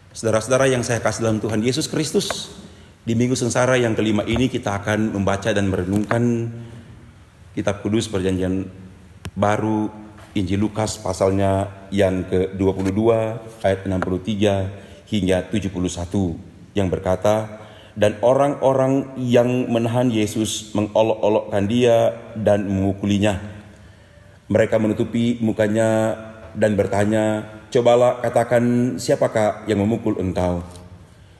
Saudara-saudara yang saya kasih dalam Tuhan Yesus Kristus, di Minggu Sengsara yang kelima ini kita akan membaca dan merenungkan Kitab Kudus Perjanjian Baru, Injil Lukas pasalnya yang ke-22 ayat 63 hingga 71 yang berkata, dan orang-orang yang menahan Yesus mengolok-olokkan dia dan memukulinya. Mereka menutupi mukanya dan bertanya, cobalah katakan siapakah yang memukul engkau?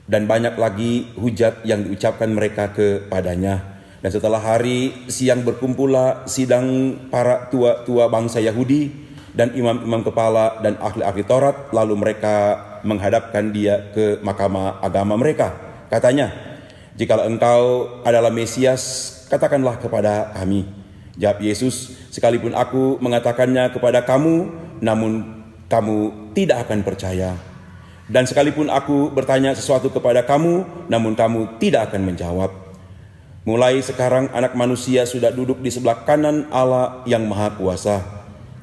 Dan banyak lagi hujat yang diucapkan mereka kepadanya. Dan setelah hari siang berkumpullah sidang para tua-tua bangsa Yahudi dan imam-imam kepala dan ahli-ahli Taurat. Lalu mereka menghadapkan dia ke mahkamah agama mereka. Katanya, jikalau engkau adalah Mesias, katakanlah kepada kami. Jawab Yesus, sekalipun aku mengatakannya kepada kamu, namun kamu tidak akan percaya. Dan sekalipun aku bertanya sesuatu kepada kamu, namun kamu tidak akan menjawab. Mulai sekarang anak manusia sudah duduk di sebelah kanan Allah yang Maha Kuasa.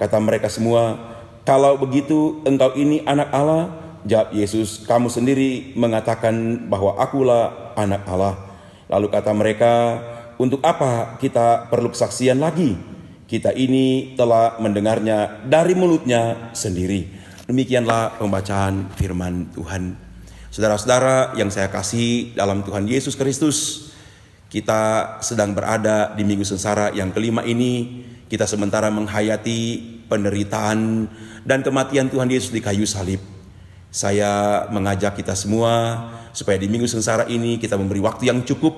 Kata mereka semua, kalau begitu engkau ini anak Allah? Jawab Yesus, kamu sendiri mengatakan bahwa akulah anak Allah. Lalu kata mereka, untuk apa kita perlu kesaksian lagi? Kita ini telah mendengarnya dari mulutnya sendiri. Demikianlah pembacaan firman Tuhan. Saudara-saudara yang saya kasih dalam Tuhan Yesus Kristus, kita sedang berada di Minggu Sengsara yang kelima ini. Kita sementara menghayati penderitaan dan kematian Tuhan Yesus di kayu salib. Saya mengajak kita semua supaya di Minggu Sengsara ini kita memberi waktu yang cukup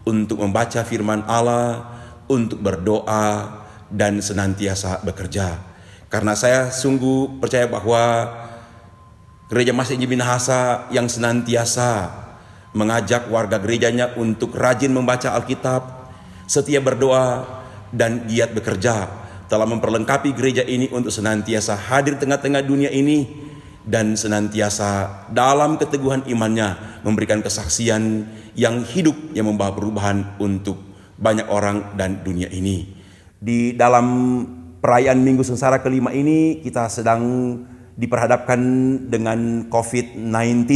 untuk membaca firman Allah, untuk berdoa, dan senantiasa bekerja. Karena saya sungguh percaya bahwa Gereja Masih Injil Minahasa yang senantiasa mengajak warga gerejanya untuk rajin membaca Alkitab, setia berdoa, dan giat bekerja, telah memperlengkapi gereja ini untuk senantiasa hadir tengah-tengah dunia ini dan senantiasa dalam keteguhan imannya memberikan kesaksian yang hidup yang membawa perubahan untuk banyak orang dan dunia ini. Di dalam perayaan Minggu Sengsara kelima ini kita sedang diperhadapkan dengan COVID-19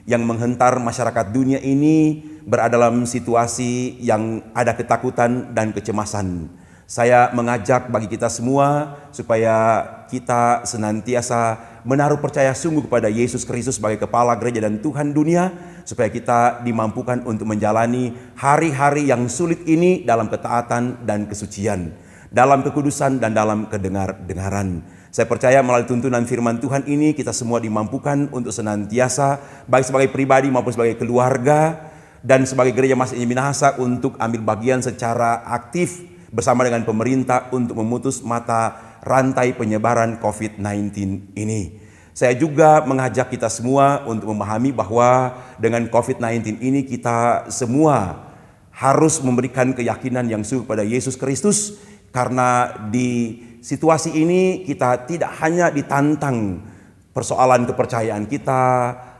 yang menghentar masyarakat dunia ini berada dalam situasi yang ada ketakutan dan kecemasan. Saya mengajak bagi kita semua supaya kita senantiasa menaruh percaya sungguh kepada Yesus Kristus sebagai kepala gereja dan Tuhan dunia, supaya kita dimampukan untuk menjalani hari-hari yang sulit ini dalam ketaatan dan kesucian, dalam kekudusan dan dalam kedengaran. Saya percaya melalui tuntunan firman Tuhan ini kita semua dimampukan untuk senantiasa baik sebagai pribadi maupun sebagai keluarga dan sebagai Gereja Masih Injil Minahasa untuk ambil bagian secara aktif bersama dengan pemerintah untuk memutus mata rantai penyebaran COVID-19 ini. Saya juga mengajak kita semua untuk memahami bahwa dengan COVID-19 ini kita semua harus memberikan keyakinan yang sungguh pada Yesus Kristus, karena di situasi ini kita tidak hanya ditantang persoalan kepercayaan kita,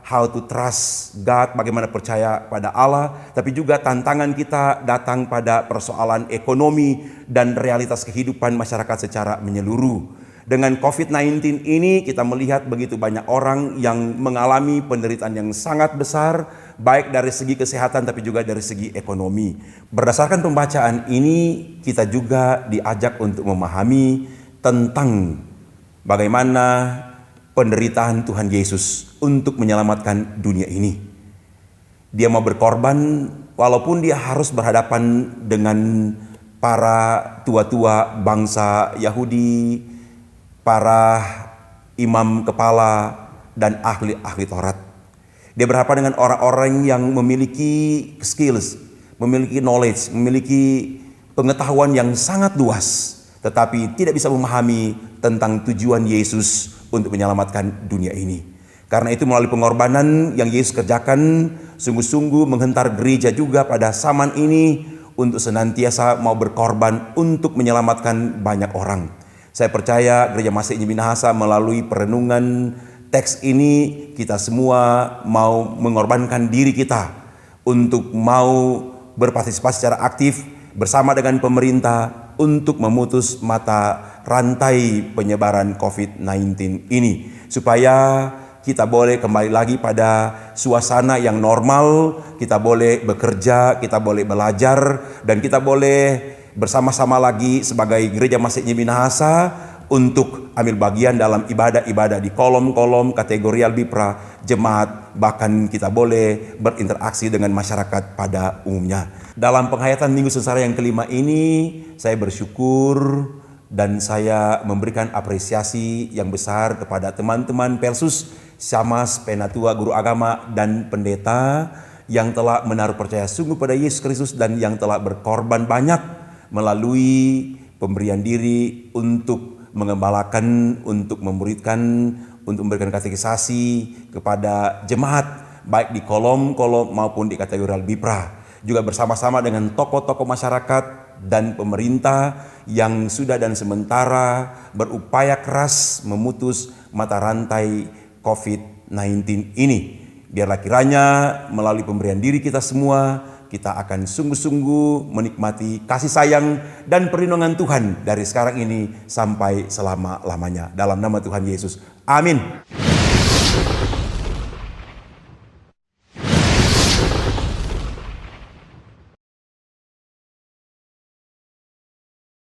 how to trust God, bagaimana percaya pada Allah, tapi juga tantangan kita datang pada persoalan ekonomi dan realitas kehidupan masyarakat secara menyeluruh. Dengan COVID-19 ini kita melihat begitu banyak orang yang mengalami penderitaan yang sangat besar, baik dari segi kesehatan tapi juga dari segi ekonomi. Berdasarkan pembacaan ini kita juga diajak untuk memahami tentang bagaimana penderitaan Tuhan Yesus untuk menyelamatkan dunia ini. Dia mau berkorban walaupun dia harus berhadapan dengan para tua-tua bangsa Yahudi, para imam kepala dan ahli-ahli Taurat. Dia berhadapan dengan orang-orang yang memiliki skills, memiliki knowledge, memiliki pengetahuan yang sangat luas, tetapi tidak bisa memahami tentang tujuan Yesus untuk menyelamatkan dunia ini. Karena itu melalui pengorbanan yang Yesus kerjakan, sungguh-sungguh menghentar gereja juga pada zaman ini untuk senantiasa mau berkorban untuk menyelamatkan banyak orang. Saya percaya Gereja Masih Injil Minahasa melalui perenungan teks ini kita semua mau mengorbankan diri kita untuk mau berpartisipasi secara aktif bersama dengan pemerintah untuk memutus mata rantai penyebaran COVID-19 ini, supaya kita boleh kembali lagi pada suasana yang normal, kita boleh bekerja, kita boleh belajar, dan kita boleh bersama-sama lagi sebagai Gereja Masjid Minahasa untuk ambil bagian dalam ibadah-ibadah di kolom-kolom kategorial Bipra, jemaat, bahkan kita boleh berinteraksi dengan masyarakat pada umumnya. Dalam penghayatan Minggu Sengsara yang kelima ini, saya bersyukur dan saya memberikan apresiasi yang besar kepada teman-teman Persus, Syamas, Penatua, guru agama, dan pendeta yang telah menaruh percaya sungguh pada Yesus Kristus dan yang telah berkorban banyak melalui pemberian diri untuk mengembalakan, untuk memuridkan, untuk memberikan katekisasi kepada jemaat baik di kolom-kolom maupun di kategorial Bipra, juga bersama-sama dengan tokoh-tokoh masyarakat dan pemerintah yang sudah dan sementara berupaya keras memutus mata rantai COVID-19 ini. Biarlah kiranya melalui pemberian diri kita semua, kita akan sungguh-sungguh menikmati kasih sayang dan perlindungan Tuhan dari sekarang ini sampai selama-lamanya. Dalam nama Tuhan Yesus. Amin.